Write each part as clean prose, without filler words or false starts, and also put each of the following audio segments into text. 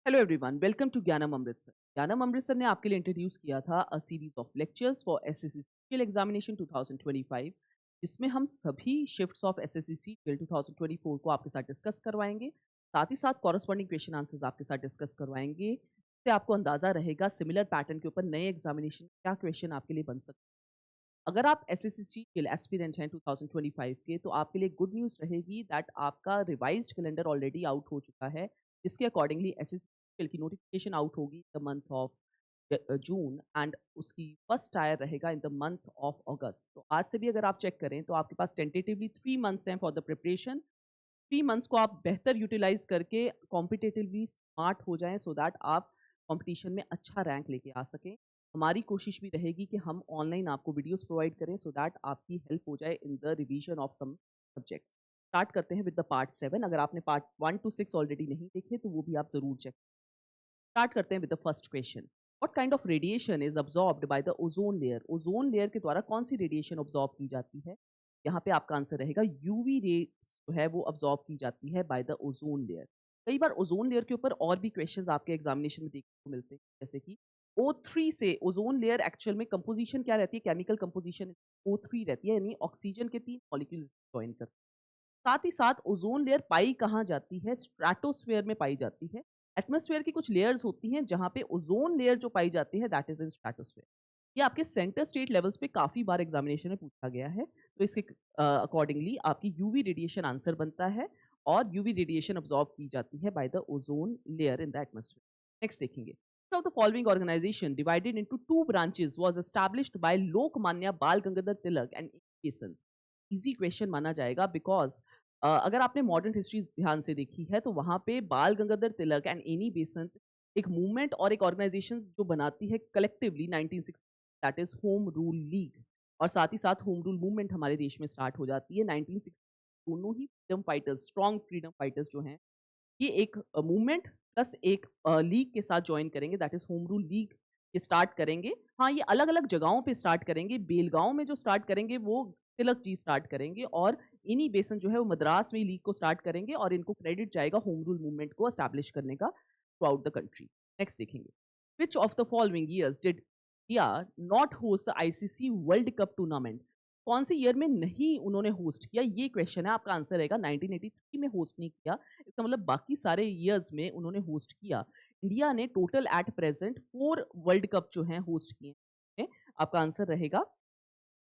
Hello everyone, welcome to ज्ञानम अमृतसर। ज्ञानम अमृतसर ने आपके लिए इंट्रोड्यूस किया था a series of lectures for SSC CGL examination 2025, जिसमें हम सभी शिफ्ट्स ऑफ एसएससी सीजीएल 2024 को आपके साथ डिस्कस करवाएंगे। साथ ही साथ कॉरस्पॉन्डिंग क्वेश्चन आंसर्स आपके साथ डिस्कस करवाएंगे। इससे आपको अंदाजा रहेगा सिमिलर पैटर्न के ऊपर नए एग्जामिनेशन क्या क्वेश्चन आपके लिए बन सकते हैं। अगर आप एसएससी सीजीएल एस्पिरेंट हैं 2025 के, तो आपके लिए गुड न्यूज़ रहेगी दैट आपका रिवाइज्ड कैलेंडर ऑलरेडी आउट हो चुका है, जिसके अकॉर्डिंगली एसएससी की नोटिफिकेशन आउट होगी the month of June and उसकी फर्स्ट टायर रहेगा इन द मंथ ऑफ अगस्त। तो आज से भी अगर आप चेक करें तो आपके पास टेंटेटिवली 3 मंथ्स हैं फॉर द प्रिपरेशन। 3 मंथ्स को आप बेहतर यूटिलाइज करके कॉम्पिटेटिवली स्मार्ट हो जाएं सो दैट आप कंपटीशन में अच्छा रैंक लेके आ सकें। हमारी कोशिश भी रहेगी कि हम ऑनलाइन आपको वीडियोस प्रोवाइड करें सो दैट आपकी हेल्प हो जाए in the revision of some subjects. Start करते हैं विद द पार्ट 7। अगर आपने पार्ट 1 to 6 ऑलरेडी नहीं देखे तो वो भी आप जरूर चेक। स्टार्ट करते हैं with the first question. What kind of radiation is absorbed by the ozone layer? Ozone layer के द्वारा कौन सी रेडिएशन ऑब्जॉर्ब की जाती है? यहाँ पे आपका आंसर रहेगा यूवी रेस जो है वो अब्सॉर्ब की जाती है बाय द ओजोन लेयर। कई बार ओजोन लेयर के ऊपर और भी क्वेश्चंस आपके एग्जामिनेशन में देखने को मिलते हैं, जैसे कि O3 से ओजोन लेयर एक्चुअल में कंपोजिशन क्या रहती है? केमिकल कंपोजिशन O3 रहती है, यानी ऑक्सीजन के 3 मॉलिक्यूल्स ज्वाइन करते हैं। साथ ही साथ ओजोन लेयर पाई कहाँ जाती है? स्ट्रेटोस्फेयर में पाई जाती है। एटमॉस्फेयर की कुछ लेयर्स होती हैं जहां पे ओजोन लेयर जो पाई जाती है दैट इज इन स्ट्रेटोस्फेयर। ये आपके सेंटर स्टेट लेवल्स पे काफी बार एग्जामिनेशन में पूछा गया है, तो इसके अकॉर्डिंगली आपकी यूवी रेडिएशन आंसर बनता है और यूवी रेडिएशन अब्सॉर्ब की जाती है by the ozone layer in the atmosphere. Next देखेंगे। Which of the following organization divided into two branches was established by Lokmanya Bal Gangadhar Tilak and Besan? Easy question माना जाएगा because अगर आपने modern history ध्यान से देखी है तो वहां पे बाल गंगाधर तिलक एंड एनी बेसंत एक मूवमेंट और एक ऑर्गेनाइजेशन जो बनाती है collectively 1960, that is home rule league. और साथ ही साथ होम रूल मूवमेंट हमारे देश में स्टार्ट हो जाती है 1960। दोनों ही freedom fighters, strong freedom fighters जो हैं, ये एक मूवमेंट प्लस एक लीग के साथ ज्वाइन करेंगे, that is home rule league. ये स्टार्ट करेंगे, हाँ ये अलग अलग जगहों पे स्टार्ट करेंगे। बेलगांव में जो स्टार्ट करेंगे वो तिलक जी स्टार्ट करेंगे, और इन्हीं बेसन जो है वो मद्रास में लीग को स्टार्ट करेंगे, और इनको क्रेडिट जाएगा होम रूल मूवमेंट को एस्टैब्लिश करने का throughout the country. Next देखेंगे। Which of the following years did India not host the ICC world cup tournament? कौन से ईयर में नहीं उन्होंने होस्ट किया? ये क्वेश्चन है, आपका आंसर रहेगा 1983 में होस्ट नहीं किया। इसका मतलब बाकी सारे ईयर्स में उन्होंने होस्ट किया। इंडिया ने total at present 4 world cup जो हैं होस्ट किए हैं। आपका आंसर रहेगा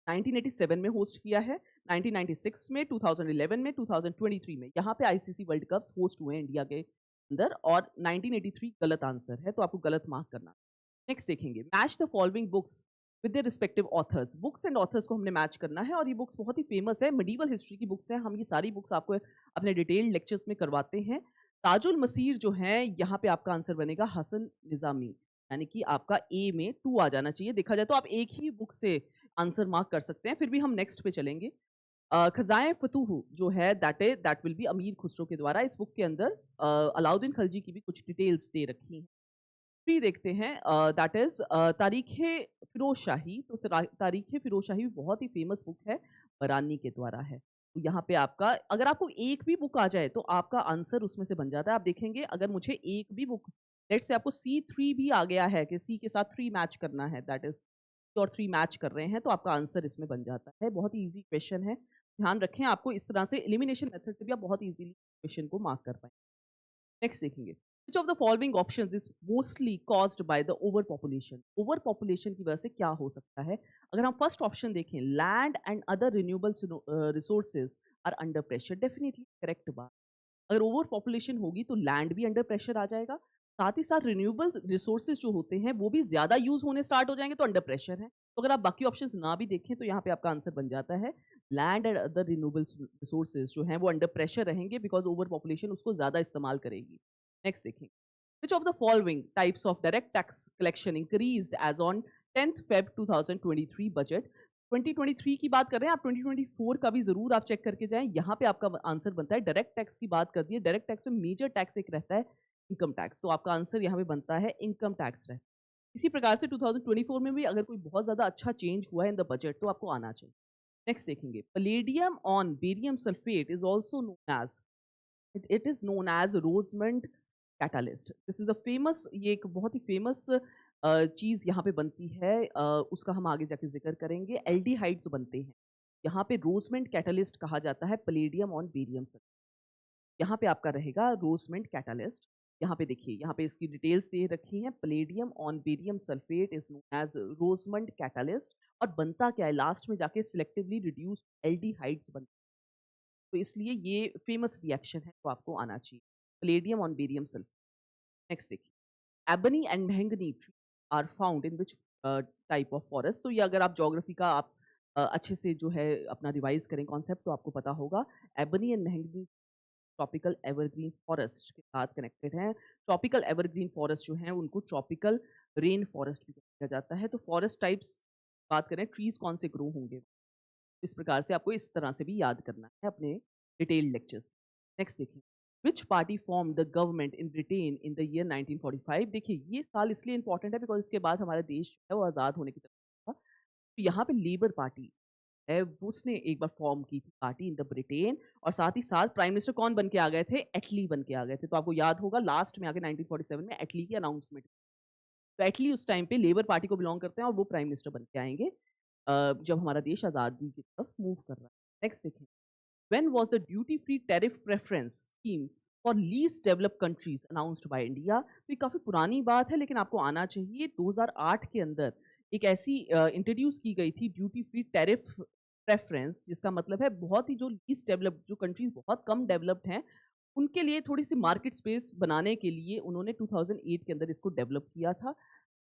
1987 में होस्ट किया है, 1996 में, 2011 में, 2023 में। यहाँ पे आईसीसी वर्ल्ड कप्स होस्ट हुए हैं इंडिया के अंदर, और 1983 गलत आंसर है, तो आपको गलत मार्क करना। नेक्स्ट देखेंगे। Match the following books with the respective authors. Books and authors को हमने मैच करना है, और ये बुक्स बहुत ही फेमस है, मिडीवल हिस्ट्री की बुक्स हैं। हम ये सारी बुक्स आपको अपने डिटेल्ड लेक्चर्स में करवाते हैं। ताजुल मसीर जो है, यहाँ पे आपका आंसर बनेगा हसन निजामी, यानी कि आपका ए में 2 आ जाना चाहिए। देखा जाए तो आप एक ही बुक से आंसर मार्क कर सकते हैं, फिर भी हम नेक्स्ट पे चलेंगे। खजाए फतूह जो है दैट विल बी अमीर खुसरो के द्वारा। इस बुक के अंदर अलाउद्दीन खलजी की भी कुछ डिटेल्स दे रखी हैं। फिर देखते हैं दैट इज तारीख फिरोज शाही। तो तारीख फिरोज शाही बहुत ही फेमस बुक है, बरानी के द्वारा है। तो यहाँ पे आपका, अगर आपको एक भी बुक आ जाए तो आपका आंसर उसमें से बन जाता है। आप देखेंगे, अगर मुझे एक भी बुक, लेट से आपको C3 भी आ गया है कि सी के साथ 3 मैच करना है, दैट इज और 3 मैच कर रहे हैं, तो आपका आंसर इसमें बन जाता है। बहुत ही इजी क्वेश्चन है, ध्यान रखें। आपको इस तरह से एलिमिनेशन मेथड से भी आप बहुत इजीली क्वेश्चन को मार्क कर पाएंगे। नेक्स्ट देखेंगे। Which of the following options is mostly caused by the overpopulation? Overpopulation की वजह से क्या हो सकता है? अगर हम फर्स्ट ऑप्शन देखें, land and other renewable resources are under pressure, definitely correct बात। अगर ओवर पॉपुलेशन होगी तो लैंड भी अंडर प्रेशर आ जाएगा, साथ ही साथ रिन्यूएबल रिसोर्सेज जो होते हैं वो भी ज्यादा यूज होने स्टार्ट हो जाएंगे, तो अंडर प्रेशर है। तो अगर आप बाकी ऑप्शंस ना भी देखें तो यहाँ पे आपका आंसर बन जाता है land and other renewable resources जो हैं वो अंडर प्रेशर रहेंगे, बिकॉज ओवर पॉपुलेशन उसको ज्यादा इस्तेमाल करेगी। नेक्स्ट देखें। Which of the following types of direct tax collection increased as on 10th Feb 2023 budget? 2023 की बात कर रहे हैं, आप 2024 का भी जरूर आप चेक करके जाएं। यहाँ पे आपका आंसर बनता है, डायरेक्ट टैक्स की बात कर दी है। डायरेक्ट टैक्स में मेजर टैक्स एक रहता है इनकम टैक्स, तो आपका आंसर यहाँ पे बनता है इनकम टैक्स रहता है। इसी प्रकार से 2024 में भी अगर कोई बहुत ज्यादा अच्छा चेंज हुआ है इन द बजट तो आपको आना चाहिए। नेक्स्ट देखेंगे। Palladium on barium sulphate is also known as, it is known as Rosenmund catalyst. This is a famous, ये एक बहुत ही फेमस चीज़ यहाँ पे बनती है, उसका हम आगे जाके ज़िक्र करेंगे। एल्डिहाइड्स बनते हैं। यहाँ पे रोज़मेंट कैटालिस्ट कहा जाता है पैलेडियम ऑन बेरियम सल्फेट। यहाँ पे आपका रहेगा रोज़मेंट कैटालिस्ट। यहाँ पे देखिए, यहाँ पे इसकी डिटेल्स दे रखी हैं। Palladium on barium sulphate is known as Rosenmund catalyst. और बनता क्या है, लास्ट में जाके सिलेक्टिवली रिड्यूस्ड एल्डिहाइड्स बनते हैं। तो इसलिए ये फेमस रिएक्शन है, तो आपको आना चाहिए। Palladium on barium sulphate. Next देखिए, ebony and mahogany tree are found in which type of forest. तो ये अगर आप ज्योग्राफी का आप अच्छे से जो है अपना रिवाइज करें कॉन्सेप्ट, तो आपको पता होगा। Ebony and mahogany tropical evergreen forest के साथ कनेक्टेड हैं। ट्रॉपिकल एवरग्रीन फॉरेस्ट जो हैं उनको ट्रॉपिकल रेन फॉरेस्ट भी कहा जाता है। तो फॉरेस्ट टाइप्स बात करें, ट्रीज कौन से ग्रो होंगे, इस प्रकार से आपको इस तरह से भी याद करना है अपने डिटेल्ड लेक्चर्स। नेक्स्ट देखिए, विच party form the government in Britain in the year 1945। देखिए ये साल इसलिए इंपॉर्टेंट है बिकॉज इसके बाद हमारा देश जो है वो आज़ाद होने की तरफ था। तो यहाँ पे लेबर पार्टी है, वो उसने एक बार फॉर्म की थी पार्टी इन द ब्रिटेन। और साथ ही साथ प्राइम मिनिस्टर कौन बन के आ गए थे, एटली बन के आ गए थे। तो आपको याद होगा लास्ट में आके 1947 में एटली की अनाउंसमेंट। तो एटली उस टाइम पे लेबर पार्टी को बिलोंग करते हैं और वो प्राइम मिनिस्टर बन के आएंगे जब हमारा देश आज़ादी की तरफ मूव कर रहा है। नेक्स्ट देखें, when was the duty free tariff preference scheme for least developed countries announced by India. तो ये काफ़ी पुरानी बात है लेकिन आपको आना चाहिए। 2008 के अंदर एक ऐसी इंट्रोड्यूस की गई थी ड्यूटी फ्री टैरिफ प्रेफरेंस, जिसका मतलब है बहुत ही जो लीस्ट डेवलप्ड, जो कंट्रीज बहुत कम डेवलप्ड हैं, उनके लिए थोड़ी सी मार्केट स्पेस बनाने के लिए उन्होंने 2008 के अंदर इसको डेवलप किया था।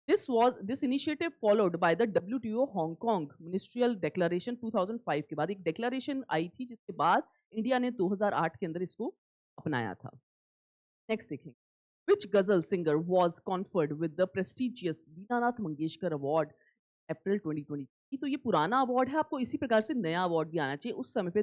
This initiative followed by the WTO Hong Kong ministerial declaration 2005 के बाद एक डिक्लेरेशन आई थी, जिसके बाद इंडिया ने 2008 के अंदर इसको अपनाया था। नेक्स्ट देखें, which ghazal singer was conferred with the prestigious Dinanath Mangeshkar award April 2020। तो ये पुराना अवार्ड है, आपको इसी प्रकार से नया अवार्ड भी आना चाहिए। उस समय पे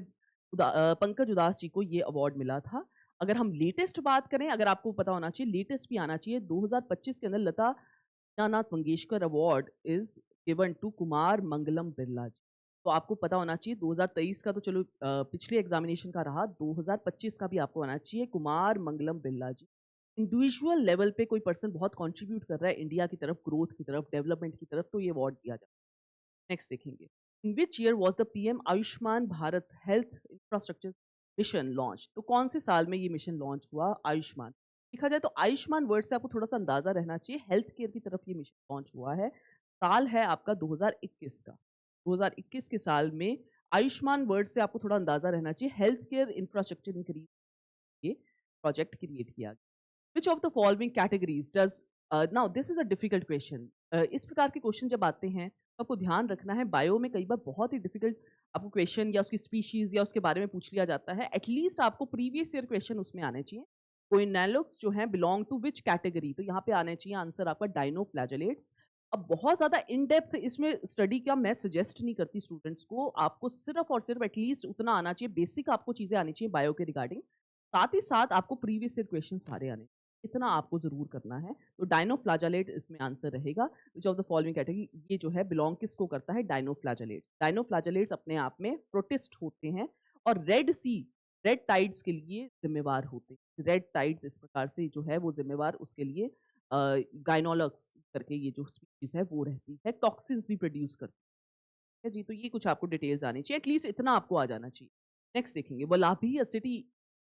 पंकज उदास जी को ये अवार्ड मिला था। अगर हम लेटेस्ट बात करें, अगर आपको पता होना चाहिए, लेटेस्ट भी आना चाहिए, 2025 के अंदर Lata Dinanath Mangeshkar award is given to Kumar Mangalam Birla ji. तो आपको पता होना चाहिए 2023 का तो चलो पिछले एग्जामिनेशन का रहा, 2025 का भी आपको आना चाहिए। कुमार मंगलम बिरला जी इंडिविजुअल लेवल पे कोई पर्सन बहुत कंट्रीब्यूट कर रहा है इंडिया की तरफ, ग्रोथ की तरफ, डेवलपमेंट की तरफ, तो ये अवार्ड दिया जाता है। नेक्स्ट देखेंगे, in which year was the PM Ayushman Bharat health infrastructure mission launch. तो कौन से साल में ये मिशन लॉन्च हुआ आयुष्मान। देखा जाए तो आयुष्मान वर्ड से आपको थोड़ा सा अंदाजा रहना चाहिए, हेल्थ केयर की तरफ ये मिशन लॉन्च हुआ है। साल है आपका 2021 का। 2021 के साल में आयुष्मान वर्ड से आपको थोड़ा अंदाजा रहना चाहिए, हेल्थ केयर इंफ्रास्ट्रक्चर इंक्रीज ये प्रोजेक्ट क्रिएट किया। विच of the following categories does, now this is a difficult question. इस प्रकार के क्वेश्चन जब आते हैं तो आपको ध्यान रखना है, बायो में कई बार बहुत ही डिफिकल्ट आपको क्वेश्चन या उसकी स्पीशीज या उसके बारे में पूछ लिया जाता है। एटलीस्ट आपको प्रीवियस ईयर क्वेश्चन उसमें आने चाहिए। कोइनेलोक्स जो है बिलोंग टू विच कैटेगरी, तो यहाँ पे आने चाहिए आंसर आपका डाइनोफ्लैजेलेट्स। अब बहुत ज्यादा इन डेप्थ इसमें स्टडी का मैं सजेस्ट नहीं करती स्टूडेंट्स को, आपको सिर्फ और सिर्फ एटलीस्ट उतना आना चाहिए, बेसिक आपको चीजें आनी चाहिए बायो के रिगार्डिंग। साथ ही साथ आपको प्रीवियस ईयर क्वेश्चन सारे आने, इतना आपको जरूर करना है। तो डाइनोफ्लैजेलेट इसमें आंसर रहेगा। विच ऑफ द फॉलोइंग कैटेगरी, ये जो है बिलोंग किसको करता है, डाइनोफ्लैजेलेट्स। डाइनोफ्लैजेलेट्स अपने आप में प्रोटिस्ट होते हैं और रेड सी, रेड टाइड्स के लिए जिम्मेवार होते हैं। रेड टाइड्स इस प्रकार से जो है वो जिम्मेवार उसके लिए गाइनोलक्स करके ये जो स्पीशीज है वो रहती है, टॉक्सिन्स भी प्रोड्यूस करती है जी। तो ये कुछ आपको डिटेल्स आनी चाहिए, एटलीस्ट इतना आपको आ जाना चाहिए। नेक्स्ट देखेंगे, Valabhi a city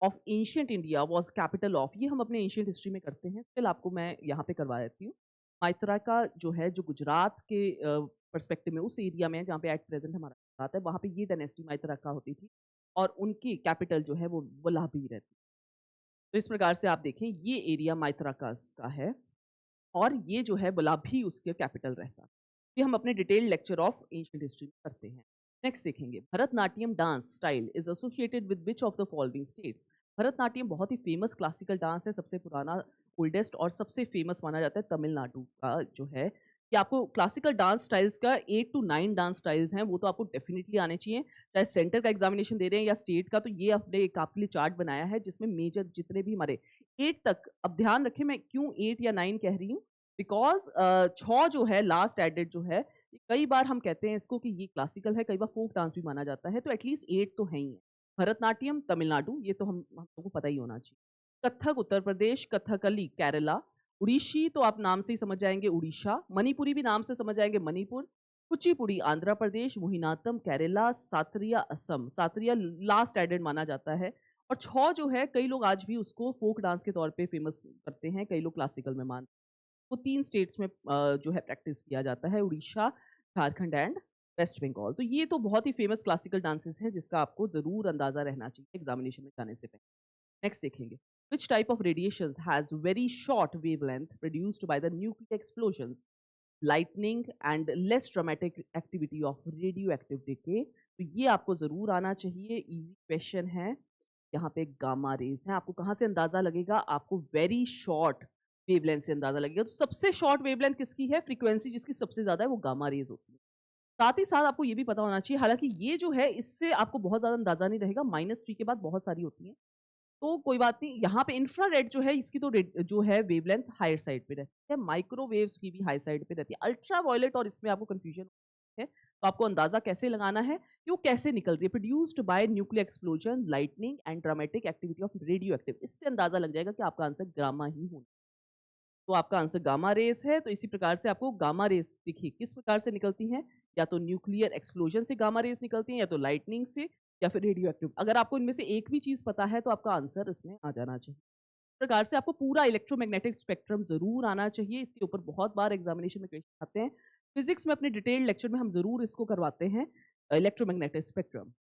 of ancient India was capital of, ये हम अपने एंशियंट हिस्ट्री में करते हैं, स्टिल आपको मैं यहाँ पे करवा देती हूँ। मैत्रा का जो है, जो गुजरात के परस्पेक्टिव में उस एरिया में जहाँ पे एट प्रेजेंट हमारा गुजरात है, वहाँ पे ये डायनेस्टी मैत्रा का होती थी और उनकी कैपिटल जो है वो वलाभी रहती। तो इस प्रकार से आप देखें, ये एरिया मैत्राकास का है और ये जो है वलाभी उसके कैपिटल रहता। ये हम अपने detailed lecture of ancient history में करते हैं। नेक्स्ट देखेंगे, Bharatanatyam dance style is associated with which of the following states. Bharatanatyam बहुत ही फेमस क्लासिकल डांस है, सबसे पुराना, ओल्डेस्ट और सबसे फेमस माना जाता है तमिलनाडु का जो है। कि आपको क्लासिकल डांस स्टाइल्स का 8 to 9 डांस स्टाइल्स हैं, वो तो आपको डेफिनेटली आने चाहिए, चाहे सेंटर का एग्जामिनेशन दे रहे हैं या स्टेट का। तो ये अपने एक आपके लिए चार्ट बनाया है जिसमें मेजर जितने भी हमारे 8 तक, अब ध्यान रखें मैं क्यों 8 या 9 कह रही हूँ, बिकॉज 6 जो है लास्ट एडेड जो है, कई बार हम कहते हैं इसको कि ये क्लासिकल है, कई बार फोक डांस भी माना जाता है, तो एटलीस्ट 8 तो है ही है। भरतनाट्यम तमिलनाडु, ये तो हम लोगों को पता ही होना चाहिए। कथक उत्तर प्रदेश, कथकली केरला, उड़ीसी तो आप नाम से ही समझ जाएँगे उड़ीसा, मणिपुरी भी नाम से समझ जाएँगे मणिपुर, कुचिपुड़ी आंध्र प्रदेश, मोहिनीअट्टम केरला, सात्रिया असम, सात्रिया लास्ट एडेड माना जाता है और छौ जो है कई लोग आज भी उसको फ़ोक डांस के तौर पे फ़ेमस करते हैं, कई लोग क्लासिकल में मानते हैं। वो 3 स्टेट्स में जो है प्रैक्टिस किया जाता है उड़ीसा, झारखंड एंड वेस्ट बंगाल। तो ये तो बहुत ही फ़ेमस क्लासिकल डांसेस हैं जिसका आपको ज़रूर अंदाज़ा रहना चाहिए एग्ज़ामिनेशन में जाने से पहले। नेक्स्ट देखेंगे which type of radiations has very short wavelength produced by the nuclear explosions, lightning and less dramatic activity of radioactive decay। तो ये आपको जरूर आना चाहिए, इजी क्वेश्चन है। यहाँ पे गामा रेज है, आपको कहाँ से अंदाजा लगेगा, आपको वेरी शॉर्ट वेवलेंथ से अंदाजा लगेगा। तो सबसे शॉर्ट वेवलेंथ किसकी है, फ्रीक्वेंसी जिसकी सबसे ज्यादा है वो गामा रेज होती है। साथ ही साथ आपको ये भी पता होना चाहिए, हालांकि ये जो है इससे आपको बहुत ज्यादा अंदाजा नहीं रहेगा, -3 के बाद बहुत सारी होती है, तो कोई बात नहीं। यहाँ पे इंफ्रारेड जो है इसकी तो जो है वेवलेंथ हायर साइड पे रहती है, माइक्रोवेव्स की भी हाई साइड पे रहती है। अल्ट्रा वायलेट और इसमें आपको कंफ्यूजन है, तो आपको अंदाजा कैसे लगाना है कि वो कैसे निकल रही है। Produced by nuclear explosion, lightning and dramatic activity of radio active, इससे अंदाजा लग जाएगा कि आपका आंसर गामा ही होना। तो आपका आंसर गामा रेस है। तो इसी प्रकार से आपको गामा रेस देखिए किस प्रकार से निकलती हैं, या तो न्यूक्लियर एक्सप्लोजन से गामा रेस निकलती हैं, या तो लाइटनिंग से, या फिर रेडियो एक्टिव। अगर आपको इनमें से एक भी चीज़ पता है तो आपका आंसर उसमें आ जाना चाहिए। इस प्रकार से आपको पूरा इलेक्ट्रोमैग्नेटिक स्पेक्ट्रम ज़रूर आना चाहिए। इसके ऊपर बहुत बार एग्जामिनेशन में क्वेश्चन आते हैं। फिजिक्स में अपने डिटेल्ड लेक्चर में हम ज़रूर इसको करवाते हैं, इलेक्ट्रोमैग्नेटिक स्पेक्ट्रम।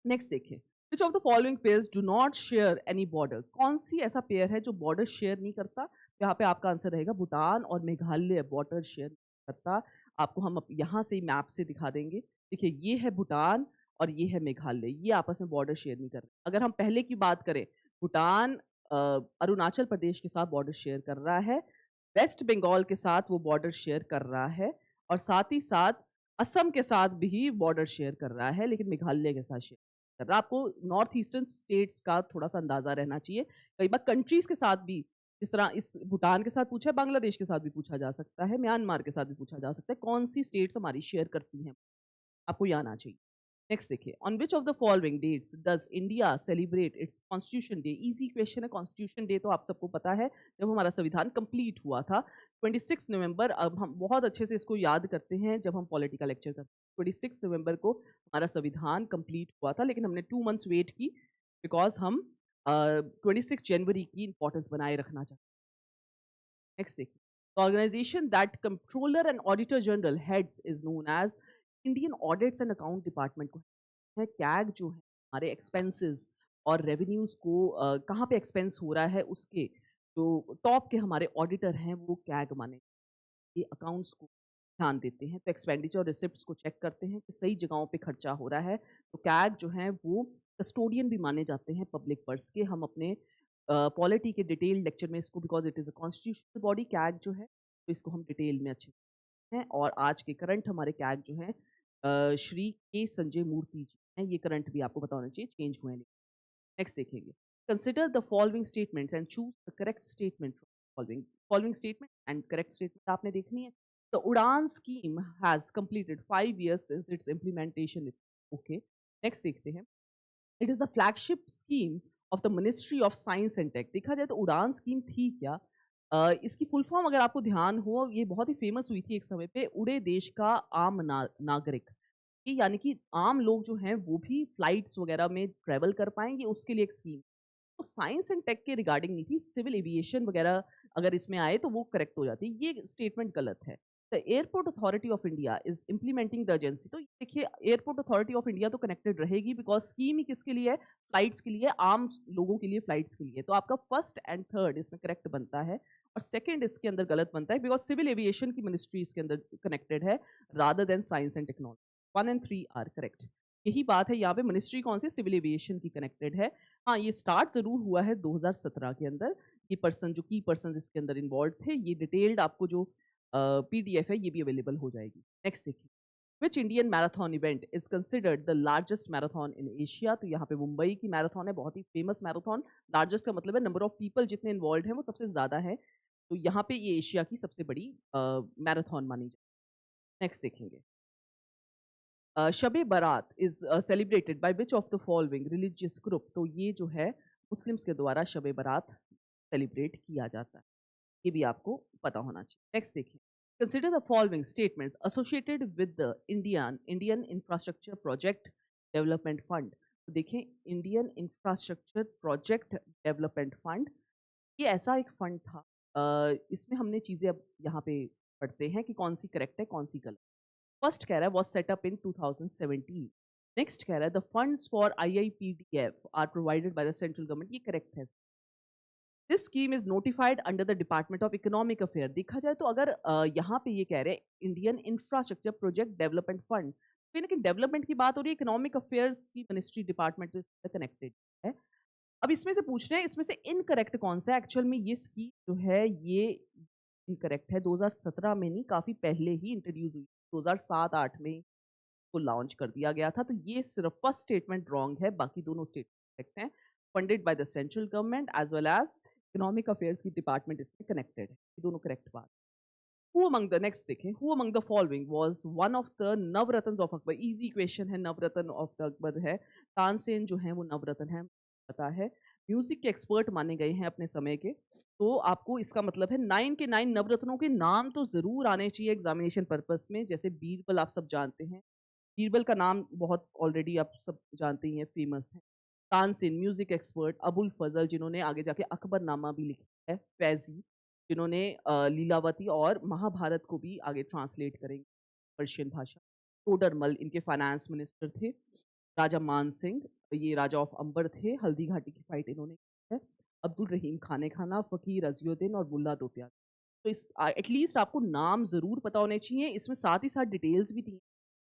नेक्स्ट देखिए, विच of the following pairs do not share any border, कौन सी ऐसा पेयर है जो बॉर्डर शेयर नहीं करता। यहाँ पे आपका आंसर रहेगा भूटान और मेघालय बॉर्डर शेयर नहीं करता। आपको हम यहाँ से ही मैप से दिखा देंगे। देखिए ये है भूटान और ये है मेघालय, ये आपस में बॉर्डर शेयर नहीं कर रहे। अगर हम पहले की बात करें, भूटान अरुणाचल प्रदेश के साथ बॉर्डर शेयर कर रहा है, वेस्ट बंगाल के साथ वो बॉर्डर शेयर कर रहा है, और साथ ही साथ असम के साथ भी बॉर्डर शेयर कर रहा है, लेकिन मेघालय के साथ शेयर कर रहा है। आपको नॉर्थ ईस्टर्न स्टेट्स का थोड़ा सा अंदाजा रहना चाहिए। कई बार कंट्रीज के साथ भी, जिस तरह इस भूटान के साथ पूछा है, बांग्लादेश के साथ भी पूछा जा सकता है, म्यांमार के साथ भी पूछा जा सकता है, कौन सी स्टेट्स हमारी शेयर करती हैं, आपको ये आना चाहिए। नेक्स्ट देखिए, on which of the following dates does India celebrate its constitution day. Easy question है, कॉन्स्टिट्यूशन डे तो आप सबको पता है, जब हमारा संविधान कंप्लीट हुआ था 26 नवंबर। अब हम बहुत अच्छे से इसको याद करते हैं जब हम पॉलिटिकल लेक्चर करते हैं। 26 नवंबर को हमारा संविधान कंप्लीट हुआ था, लेकिन हमने 2 मंथ्स वेट की, बिकॉज हम 26 जनवरी की इंपॉर्टेंस बनाए रखना चाहते हैं। नेक्स्ट देखिए, the organization that controller and auditor general heads is known as Indian audits and account department को है। कैग जो है हमारे एक्सपेंसेस और रेवेन्यूज को कहाँ पे एक्सपेंस हो रहा है उसके जो टॉप के हमारे ऑडिटर हैं वो कैग माने, ये अकाउंट्स को ध्यान देते हैं। तो एक्सपेंडिचर और रिसिप्ट्स को चेक करते हैं कि सही जगहों पे खर्चा हो रहा है। तो कैग जो है वो कस्टोडियन भी माने जाते हैं पब्लिक पर्स के। हम अपने पॉलिटी के डिटेल लेक्चर में इसको, because it is a constitutional body CAG जो है, तो इसको हम डिटेल में अच्छे से हैं। और आज के करंट हमारे कैग जो है श्री के संजय मूर्ति जी हैं। ये करंट भी आपको पता होना चाहिए, चेंज हुए हैं। नेक्स्ट देखेंगे, consider the following statements and choose the correct statement from following. Following statement and correct statement आपने देखनी है। The Udan scheme has completed 5 years since its implementation. Okay, next देखते हैं, it is the flagship scheme of the ministry of science and tech. देखा जाए तो उड़ान scheme थी क्या, इसकी फुल फॉर्म अगर आपको ध्यान हो, ये बहुत ही फेमस हुई थी एक समय पे, उड़े देश का आम नागरिक। ये यानी कि आम लोग जो हैं वो भी फ्लाइट्स वगैरह में ट्रेवल कर पाएंगे, उसके लिए एक स्कीम। तो साइंस एंड टेक के रिगार्डिंग नहीं थी, सिविल एविएशन वगैरह अगर इसमें आए तो वो करेक्ट हो जाती। ये स्टेटमेंट गलत है। The airport authority of India is implementing the agency. तो देखिए एयरपोर्ट अथॉरिटी ऑफ इंडिया तो कनेक्टेड रहेगी, बिकॉज स्कीम ही किसके लिए है, फ्लाइट्स के लिए, आम लोगों के लिए, फ्लाइट्स के लिए। तो आपका फर्स्ट एंड थर्ड इसमें करेक्ट बनता है, और सेकंड इसके अंदर गलत बनता है, बिकॉज सिविल एविएशन की मिनिस्ट्री इसके अंदर कनेक्टेड है rather than science and technology. 1 and 3 are correct. यही बात है, यहाँ पे मिनिस्ट्री कौन सी, सिविल एविएशन की कनेक्टेड है। हाँ, ये स्टार्ट जरूर हुआ है 2017 के अंदर। ये पर्सन जो की पर्सन इसके अंदर इन्वॉल्व थे, ये डिटेल्ड आपको जो पीडीएफ है ये भी अवेलेबल हो जाएगी। नेक्स्ट देखिए, which Indian marathon event is considered the largest marathon in Asia. तो यहाँ पे मुंबई की मैराथन है, बहुत ही फेमस मैराथन। लार्जेस्ट का मतलब है नंबर ऑफ पीपल जितने इन्वॉल्व हैं वो सबसे ज्यादा है। तो यहाँ पे ये एशिया की सबसे बड़ी मैराथन मानी जाए। नेक्स्ट देखेंगे, शब बारात is celebrated by which of the following religious group. तो ये जो है मुस्लिम्स के द्वारा शब बारात सेलिब्रेट किया जाता है। ये भी आपको पता होना चाहिए। नेक्स्ट देखिए, consider the following statements associated with the Indian Indian infrastructure project development fund. तो देखें, Indian infrastructure project development fund, ये ऐसा एक फंड था। इसमें हमने चीज़ें अब यहाँ पे पढ़ते हैं कि कौन सी करेक्ट है, कौन सी गलत। फर्स्ट कह रहा है was set up in 2017। Next कह रहा है the funds for IIPDF are provided by the central government। ये करेक्ट है। This scheme is notified under the department of economic affair. देखा जाए तो अगर यहाँ पे ये कह रहे हैं Indian infrastructure project development fund, तो लेकिन डेवलपमेंट की बात हो रही है, इकोनॉमिक अफेयर्स की मिनिस्ट्री डिपार्टमेंट तो इससे कनेक्टेड है। अब इसमें से पूछ रहे हैं इसमें से इनकरेक्ट कौन सा है। एक्चुअल में ये स्कीम जो है ये इनकरेक्ट है। 2017 में नहीं, काफी पहले ही इंट्रोड्यूस हुई, 2007-8 में को लॉन्च कर दिया गया था। तो ये सिर्फ फर्स्ट स्टेटमेंट रॉन्ग है, बाकी दोनों स्टेटमेंट करेक्ट हैं। Funded by the central government as well as economic affairs की डिपार्टमेंट इसमें कनेक्टेड है। ये दोनों करेक्ट बात। हु अमंग द नेक्स्ट देखें, who among the following was one of the Navratna of Akbar. Easy question है, नवरत्न ऑफ द अकबर है। तानसेन जो है वो नवरत्न है, पता है। म्यूजिक के एक्सपर्ट माने गए हैं अपने समय के। तो आपको इसका मतलब है 9 के 9 नवरत्नों के नाम तो जरूर आने चाहिए एग्जामिनेशन पर्पस में। जैसे बीरबल आप सब जानते हैं, बीरबल का नाम बहुत ऑलरेडी आप सब जानते ही हैं, फेमस है। तानसेन म्यूजिक एक्सपर्ट, अबुल फजल जिन्होंने आगे जाके अकबरनामा भी लिखा है, फैजी जिन्होंने लीलावती और महाभारत को भी आगे ट्रांसलेट करेंगे पर्शियन भाषा। टोडरमल इनके फाइनेंस मिनिस्टर थे। राजा मान सिंह, ये राजा ऑफ अंबर थे, हल्दी घाटी की फाइट इन्होंने की है। अब्दुल रहीम खाने खाना, फकीर अजियुद्दीन और मुल्ला दो प्यार। तो इस एटलीस्ट आपको नाम जरूर पता होने चाहिए। इसमें साथ ही साथ डिटेल्स भी थी,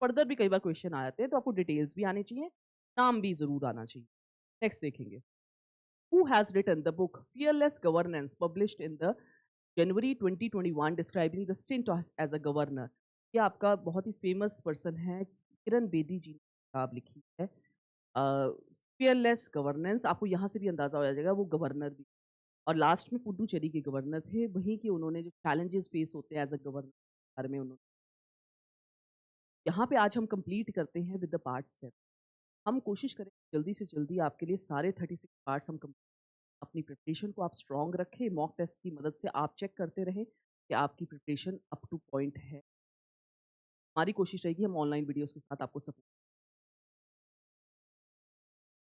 फर्दर भी कई बार क्वेश्चन आ जाते हैं, तो आपको डिटेल्स भी आनी चाहिए, नाम भी जरूर आना चाहिए। नेक्स्ट देखेंगे, who has written the book fearless governance published in the January 2021 describing the stint as a governor. ये आपका बहुत ही फेमस पर्सन है, किरण बेदी जी ने किताब लिखी है फियरलेस गवर्नेंस। आपको यहाँ से भी अंदाजा हो जाएगा वो गवर्नर भी, और लास्ट में पुडुचेरी के गवर्नर थे। वहीं के उन्होंने जो चैलेंजेस फेस होते हैं एज अ गवर्नर बारे में उन्होंने, यहाँ पे आज हम कंप्लीट करते हैं विद द पार्ट 7। हम कोशिश करें जल्दी से जल्दी आपके लिए सारे 36 पार्ट्स हम अपनी प्रिपरेशन को आप स्ट्रॉन्ग रखें। मॉक टेस्ट की मदद से आप चेक करते रहें कि आपकी प्रिपरेशन अप टू पॉइंट है। हमारी कोशिश रहेगी हम ऑनलाइन वीडियोस के साथ आपको सपोर्ट